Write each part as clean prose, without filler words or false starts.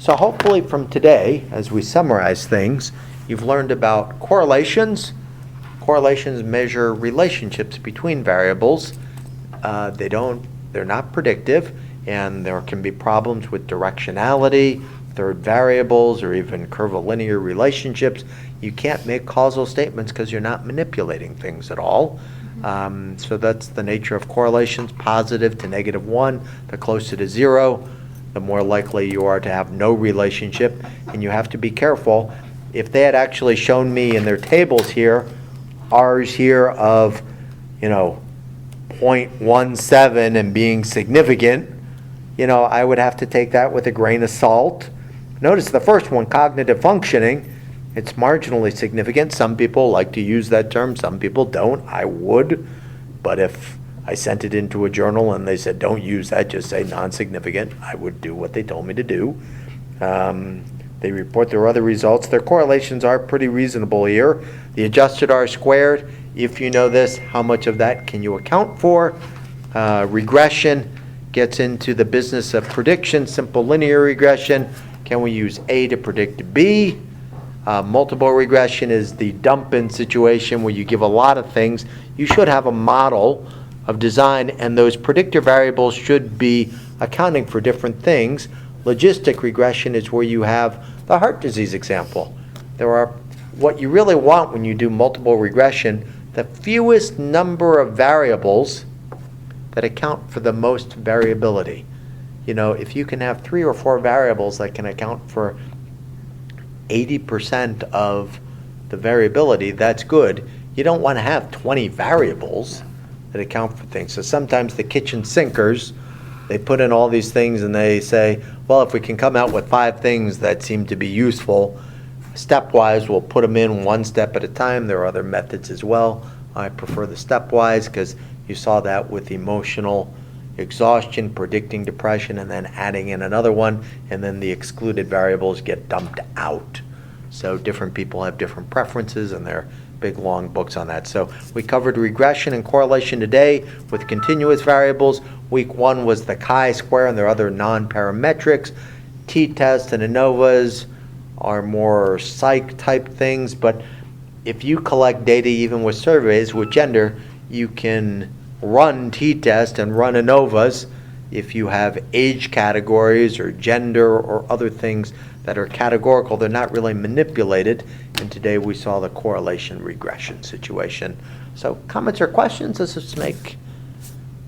So hopefully from today, as we summarize things, you've learned about correlations. Correlations measure relationships between variables. They're not predictive, and there can be problems with directionality, third variables, or even curvilinear relationships. You can't make causal statements because you're not manipulating things at all. So that's the nature of correlations, positive to -1. The closer to 0, the more likely you are to have no relationship. And you have to be careful. If they had actually shown me in their tables here, R's here of, 0.17 and being significant, I would have to take that with a grain of salt. Notice the first one, cognitive functioning, it's marginally significant. Some people like to use that term, some people don't. I would, but if I sent it into a journal and they said don't use that, just say non-significant, I would do what they told me to do. They report their other results. Their correlations are pretty reasonable here. The adjusted R squared, if you know this, how much of that can you account for? Regression gets into the business of prediction, simple linear regression. Can we use A to predict B? Multiple regression is the dump-in situation where you give a lot of things. You should have a model of design, and those predictor variables should be accounting for different things. Logistic regression is where you have the heart disease example. There are, what you really want when you do multiple regression, the fewest number of variables that account for the most variability. If you can have 3 or 4 variables that can account for 80% of the variability, that's good. You don't want to have 20 variables that account for things. So sometimes the kitchen sinkers, they put in all these things and they say, well, if we can come out with 5 things that seem to be useful, stepwise, we'll put them in one step at a time. There are other methods as well. I prefer the stepwise because you saw that with emotional exhaustion, predicting depression, and then adding in another one, and then the excluded variables get dumped out. So different people have different preferences, and there are big long books on that. So we covered regression and correlation today with continuous variables. Week 1 was the chi-square and there are other non-parametrics. T-tests and ANOVAs are more psych type things, but if you collect data even with surveys with gender, you can run t-test and run ANOVAs if you have age categories or gender or other things that are categorical. They're not really manipulated, and today we saw the correlation regression situation. So comments or questions? Does this make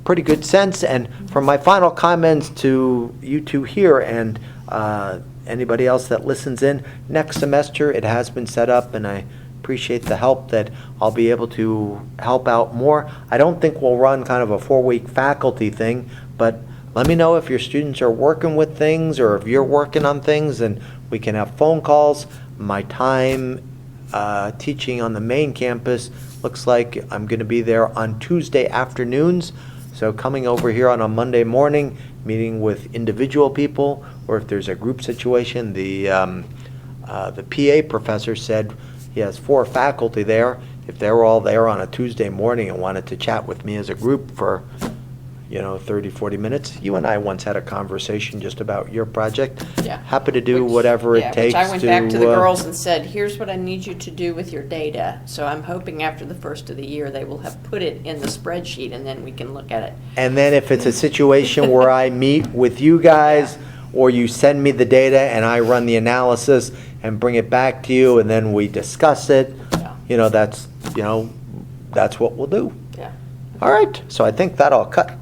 pretty good sense? And from my final comments to you two here and anybody else that listens in, next semester it has been set up, and I appreciate the help that I'll be able to help out more. I don't think we'll run kind of a 4-week faculty thing, but let me know if your students are working with things or if you're working on things, and we can have phone calls. My time teaching on the main campus looks like I'm going to be there on Tuesday afternoons. So coming over here on a Monday morning, meeting with individual people, or if there's a group situation, the PA professor said he has 4 faculty there. If they were all there on a Tuesday morning and wanted to chat with me as a group for 30, 40 minutes. You and I once had a conversation just about your project. Yeah. Happy to do whatever it takes to... I went back to the girls and said, here's what I need you to do with your data. So I'm hoping after the first of the year they will have put it in the spreadsheet and then we can look at it. And then if it's a situation where I meet with you guys or you send me the data and I run the analysis and bring it back to you and then we discuss it, that's what we'll do. Yeah. All right. So I think that'll cut